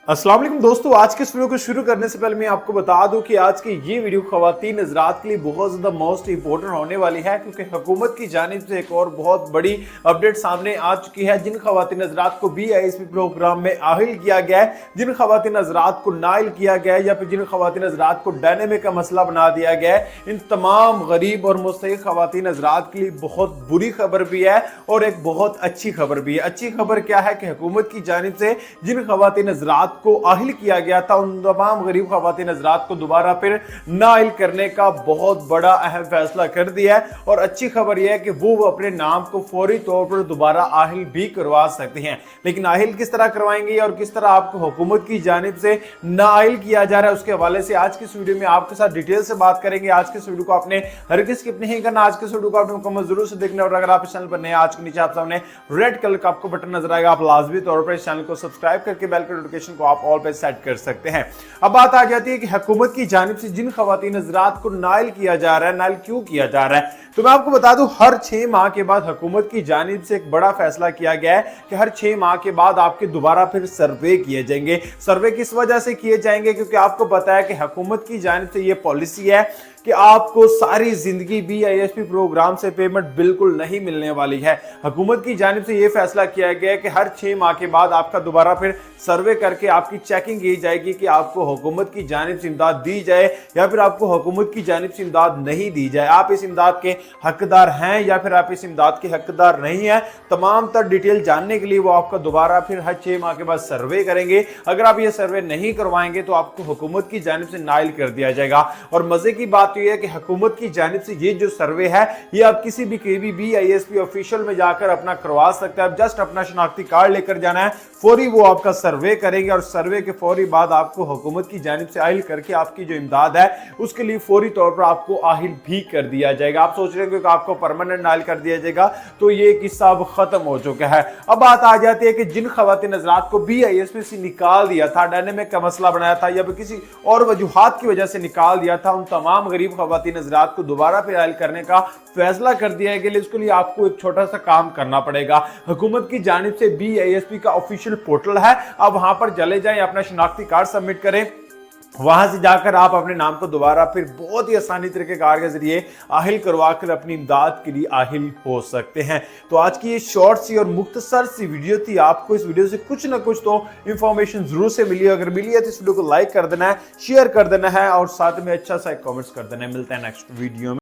अस्सलाम वालेकुम दोस्तों, आज के इस वीडियो को शुरू करने से पहले मैं आपको बता दूं कि आज की ये वीडियो खवातीन हज़रात के लिए बहुत ज़्यादा मोस्ट इंपॉर्टेंट होने वाली है, क्योंकि हुकूमत की जानिब से एक और बहुत बड़ी अपडेट सामने आ चुकी है। जिन खवातीन हज़रात को BISP प्रोग्राम में आहिल किया गया है, जिन खवातीन हज़रात को नाइल किया गया है या फिर जिन खवातीन हज़रात को डायनेमिक का मसला बना दिया गया है, इन तमाम गरीब और मुस्तहिक खवातीन हज़रात के लिए बहुत बुरी खबर भी है और एक बहुत अच्छी खबर भी है। अच्छी खबर क्या है कि हुकूमत की जानिब से जिन खवातीन हज़रात को आहिल किया गया था, उन तमाम गरीब खवातीन हज़रात को दोबारा फिर नाइल करने का बहुत बड़ा अहम फैसला कर दिया है। और अच्छी खबर यह है कि वो अपने नाम को फौरी तौर पर दोबारा आहिल भी करवा सकते हैं। लेकिन आहिल किस तरह करवाएंगे और किस तरह आपको हुकूमत की जानिब से नाइल किया जा रहा है, उसके हवाले से आज की इस वीडियो में आपके साथ डिटेल से बात करेंगे। आज के इस वीडियो को आपने हरगिज़ स्किप नहीं करना, आज के इस वीडियो को आपने मुकम्मल जरूर से देखना। और अगर आप इस चैनल पर नए, आज के नीचे आप सामने रेड कलर का आपको बटन नजर आएगा, आप लाजमी तौर पर इस चैनल को सब्सक्राइब करके बेल के नोटिफिकेशन को आप ऑल पे सेट कर सकते हैं। अब बात आ जाती है कि हुकूमत की जानिब से जिन खवातीन हज़रात को नाइल किया जा रहा है, नाइल क्यों किया जा रहा है, तो मैं आपको बता दूं, हर 6 माह के बाद हुकूमत की जानिब से एक बड़ा फैसला किया गया है कि हर 6 माह के बाद आपके दोबारा फिर सर्वे किए जाएंगे। सर्वे किस वजह से किए जाएंगे, क्योंकि आपको पता है कि हुकूमत की जानिब से यह पॉलिसी है कि आपको सारी जिंदगी BISP प्रोग्राम से पेमेंट बिल्कुल नहीं मिलने वाली है। हुकूमत की जानिब से यह फैसला किया गया है कि हर 6 माह के बाद आपका दोबारा फिर सर्वे करके आपकी चेकिंग की जाएगी कि आपको हुकूमत की जानिब से इमदाद दी जाए या फिर आपको हुकूमत की जानिब से इमदाद नहीं दी जाए। आप इस इमदाद के हकदार हैं या फिर आप इस इमदाद के हकदार नहीं हैं, तमाम तर डिटेल जानने के लिए वो आपका दोबारा फिर हर 6 माह के बाद सर्वे करेंगे। अगर आप ये सर्वे नहीं करवाएंगे तो आपको हुकूमत की जानिब से नाइल कर दिया जाएगा। और मजे की बात तो यह है कि हुकूमत की जानिब से ये जो सर्वे है, ये आप किसी भी BISP ऑफिशियल में जाकर अपना करवा सकते हैं। आप जस्ट अपना शनाख्ती कार्ड लेकर जाना है, फौरी वो आपका सर्वे करेंगे और सर्वे के फौरी बाद आपको हुकूमत की जानिब से आहिल करके आपकी जो इमदाद है उसके लिए फौरी तौर पर आपको आहिल भी कर दिया जाएगा। आप सोच रहे हैं कि आपको परमानेंट नाइल कर दिया जाएगा, तो ये किस्सा अब खत्म हो चुका है। अब बात आ जाती है कि जिन खवातीन हज़रात को BISP से निकाल दिया था, डायनेमिक का मसला बनाया था या फिर किसी और वजूहात की वजह से निकाल दिया था, उन तमाम गरीब खवातीन हज़रात को दोबारा फिर आहिल करने का फैसला कर दिया गया। उसके लिए आपको एक छोटा सा काम करना पड़ेगा। हुकूमत की जानिब से BISP का ऑफिशियल पोर्टल है, आप वहां पर चले जाएं, अपना शनाख्ती कार्ड सबमिट करें, वहां से जाकर आप अपने नाम को दोबारा फिर बहुत ही आसानी तरीके कार के जरिए आहिल करवा कर अपनी इमदाद के लिए आहिल हो सकते हैं। तो आज की ये शॉर्ट सी और मुख्तसर सी वीडियो थी। आपको इस वीडियो से कुछ ना कुछ तो इंफॉर्मेशन जरूर से मिली। अगर मिली है तो इस वीडियो को लाइक कर देना है, शेयर कर देना है और साथ में अच्छा सा कमेंट्स कर देना है। मिलते हैं नेक्स्ट वीडियो में।